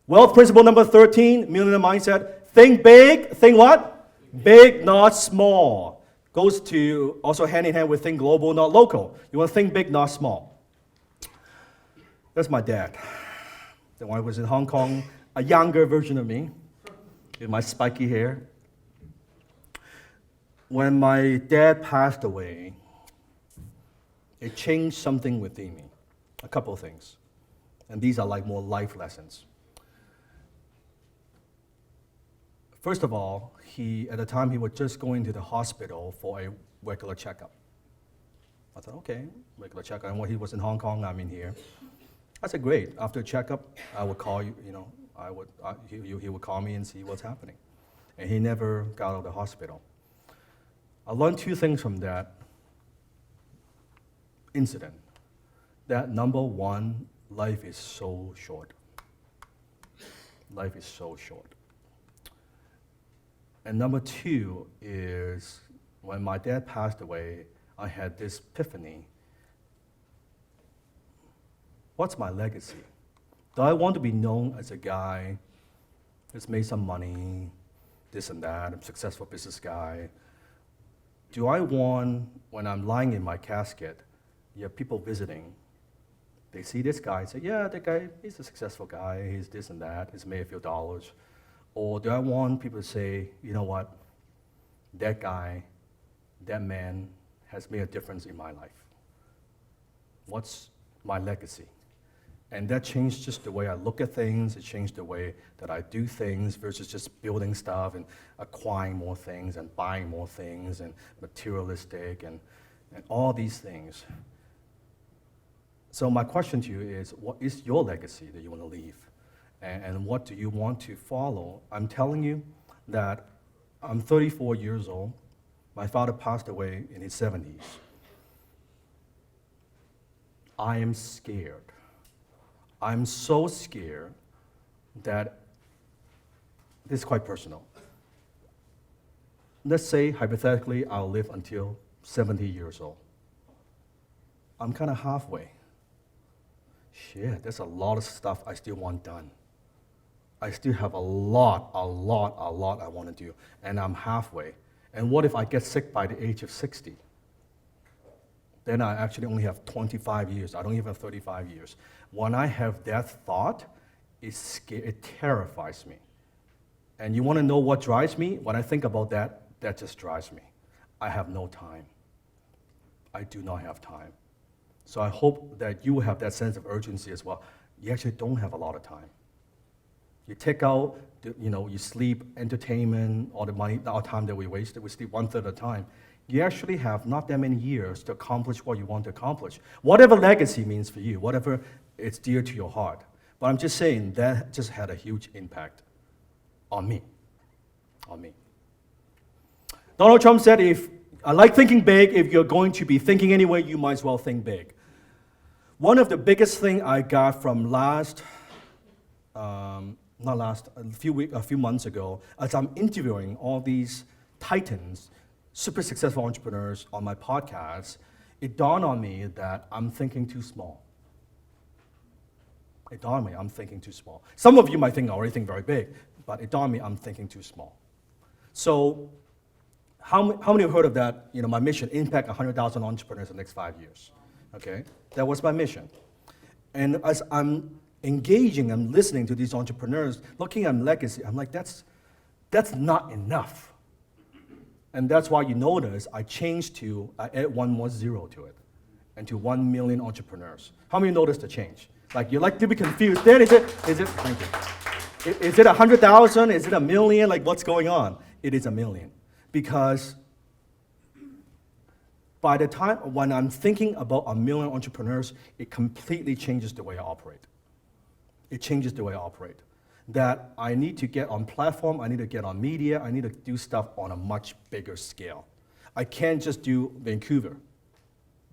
Wealth principle number 13, millionaire mindset. Think big. Think what? Big, not small. Goes to also hand in hand with think global, not local. You want to think big, not small. That's my dad. Then when I was in Hong Kong, a younger version of me, with my spiky hair. When my dad passed away, it changed something within me. A couple of things. And these are like more life lessons. First of all, at the time, he was just going to the hospital for a regular checkup. I thought, okay, regular checkup. And when he was in Hong Kong, I'm in here. I said, great. After a checkup, I would call you, he would call me and see what's happening. And he never got out of the hospital. I learned two things from that incident. That number one, life is so short. Life is so short. And number two is when my dad passed away, I had this epiphany. What's my legacy? Do I want to be known as a guy who's made some money, this and that, I'm a successful business guy? Do I want, when I'm lying in my casket, you have people visiting, they see this guy and say, yeah, that guy, he's a successful guy, he's this and that, he's made a few dollars. Or do I want people to say, you know what, that guy, that man has made a difference in my life? What's my legacy? And that changed just the way I look at things, it changed the way that I do things versus just building stuff and acquiring more things and buying more things and materialistic and all these things. So my question to you is, what is your legacy that you want to leave? And what do you want to follow? I'm telling you that I'm 34 years old. My father passed away in his 70s. I am scared. I'm so scared that this is quite personal. Let's say, hypothetically, I'll live until 70 years old. I'm kind of halfway. Shit, there's a lot of stuff I still want done. I still have a lot I want to do, and I'm halfway. And what if I get sick by the age of 60? Then I actually only have 25 years. I don't even have 35 years. When I have that thought, it terrifies me. And you want to know what drives me? When I think about that, that just drives me. I have no time. I do not have time. So I hope that you have that sense of urgency as well. You actually don't have a lot of time. You take out, you sleep, entertainment, all the money, our time that we wasted, we sleep 1/3 of the time. You actually have not that many years to accomplish what you want to accomplish. Whatever legacy means for you, whatever it's dear to your heart. But I'm just saying that just had a huge impact on me. Donald Trump said, I like thinking big. If you're going to be thinking anyway, you might as well think big. One of the biggest thing I got from a few months ago, as I'm interviewing all these titans, super successful entrepreneurs on my podcast, it dawned on me that I'm thinking too small. It dawned on me I'm thinking too small. Some of you might think I already think very big, but it dawned on me I'm thinking too small. So how many have heard of that? My mission, impact 100,000 entrepreneurs in the next 5 years. Okay, that was my mission. And as I'm engaging and listening to these entrepreneurs, looking at legacy, I'm like, that's not enough. And that's why you notice I add one more zero to it, and to 1 million entrepreneurs. How many noticed the change? Like, you like to be confused. There, is it, thank you. Is it 100,000? Is it a million? Like, what's going on? It is a million. Because by the time, when I'm thinking about 1 million entrepreneurs, it completely changes the way I operate. It changes the way I operate. That I need to get on platform, I need to get on media, I need to do stuff on a much bigger scale. I can't just do Vancouver.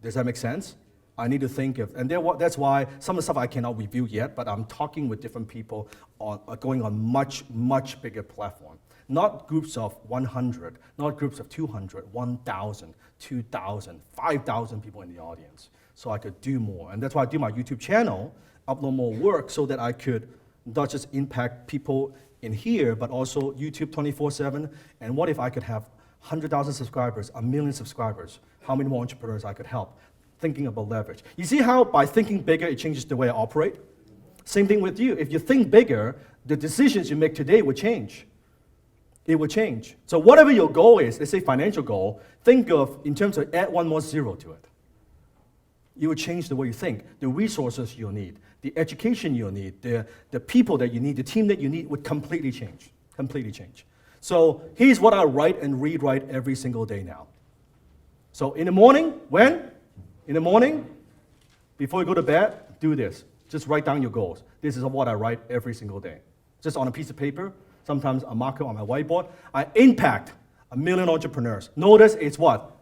Does that make sense? I need to think of, and that's why some of the stuff I cannot review yet, but I'm talking with different people going on much bigger platform. Not groups of 100, not groups of 200, 1,000, 2,000, 5,000 people in the audience. So I could do more. And that's why I do my YouTube channel, upload more work so that I could not just impact people in here, but also YouTube 24/7. And what if I could have 100,000 subscribers, 1 million subscribers? How many more entrepreneurs I could help? Thinking about leverage. You see how by thinking bigger, it changes the way I operate? Same thing with you. If you think bigger, the decisions you make today will change. It will change. So whatever your goal is, let's say financial goal, think of in terms of add one more zero to it. You will change the way you think. The resources you'll need, the education you'll need, the people that you need, the team that you need would completely change. Completely change. So here's what I write and rewrite every single day now. So in the morning, when? In the morning, before you go to bed, do this. Just write down your goals. This is what I write every single day. Just on a piece of paper, sometimes a marker on my whiteboard. I impact 1 million entrepreneurs. Notice it's what?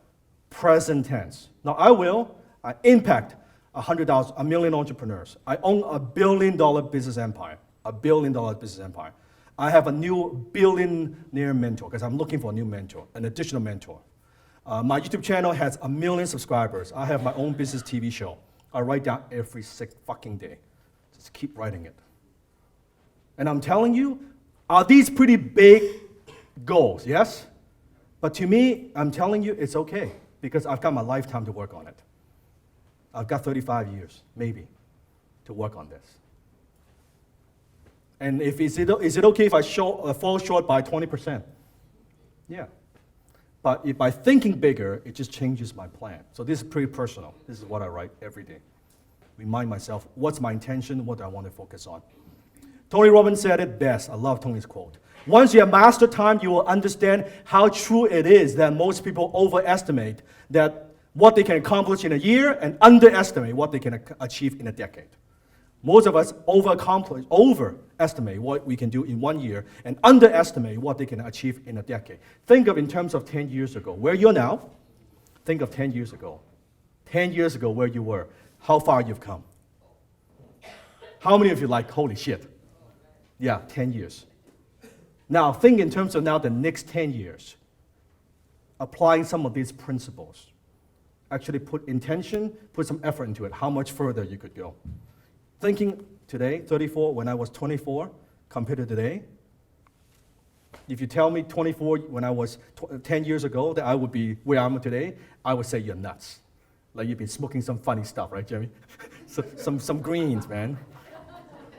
Present tense. Now I impact 1 million entrepreneurs. I own $1 billion business empire. $1 billion business empire. I have a new billionaire mentor because I'm looking for a new mentor, an additional mentor. My YouTube channel has 1 million subscribers. I have my own business TV show. I write down every fucking day. Just keep writing it. And I'm telling you, are these pretty big goals? Yes? But to me, I'm telling you, it's okay because I've got my lifetime to work on it. I've got 35 years, maybe, to work on this. And is it okay if I fall short by 20%? Yeah. But if by thinking bigger, it just changes my plan. So this is pretty personal. This is what I write every day. Remind myself, what's my intention? What do I want to focus on? Tony Robbins said it best. I love Tony's quote. Once you have mastered time, you will understand how true it is that most people overestimate that what they can accomplish in a year and underestimate what they can achieve in a decade. Most of us overestimate what we can do in 1 year and underestimate what they can achieve in a decade. Think of in terms of 10 years ago, where you're now. Think of 10 years ago. 10 years ago, where you were. How far you've come. How many of you like, holy shit? Yeah, 10 years. Now, think in terms of now the next 10 years. Applying some of these principles. Actually put intention, put some effort into it, how much further you could go. Thinking today, 34, when I was 24, compared to today, if you tell me 24 when I was 10 years ago that I would be where I am today, I would say you're nuts. Like you've been smoking some funny stuff, right, Jeremy? some greens, man.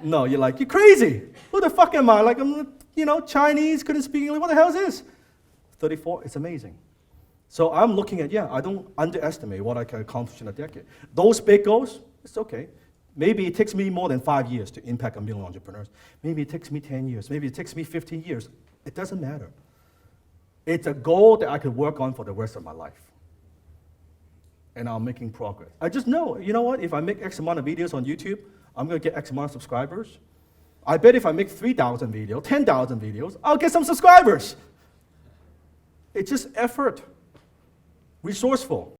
No, you're like, you're crazy. Who the fuck am I? Like, I'm, Chinese, couldn't speak English. What the hell is this? 34, it's amazing. So I'm looking at, I don't underestimate what I can accomplish in a decade. Those big goals, it's okay. Maybe it takes me more than 5 years to impact 1 million entrepreneurs. Maybe it takes me 10 years. Maybe it takes me 15 years. It doesn't matter. It's a goal that I could work on for the rest of my life. And I'm making progress. I just know, you know what? If I make X amount of videos on YouTube, I'm going to get X amount of subscribers. I bet if I make 3,000 videos, 10,000 videos, I'll get some subscribers. It's just effort. Resourceful.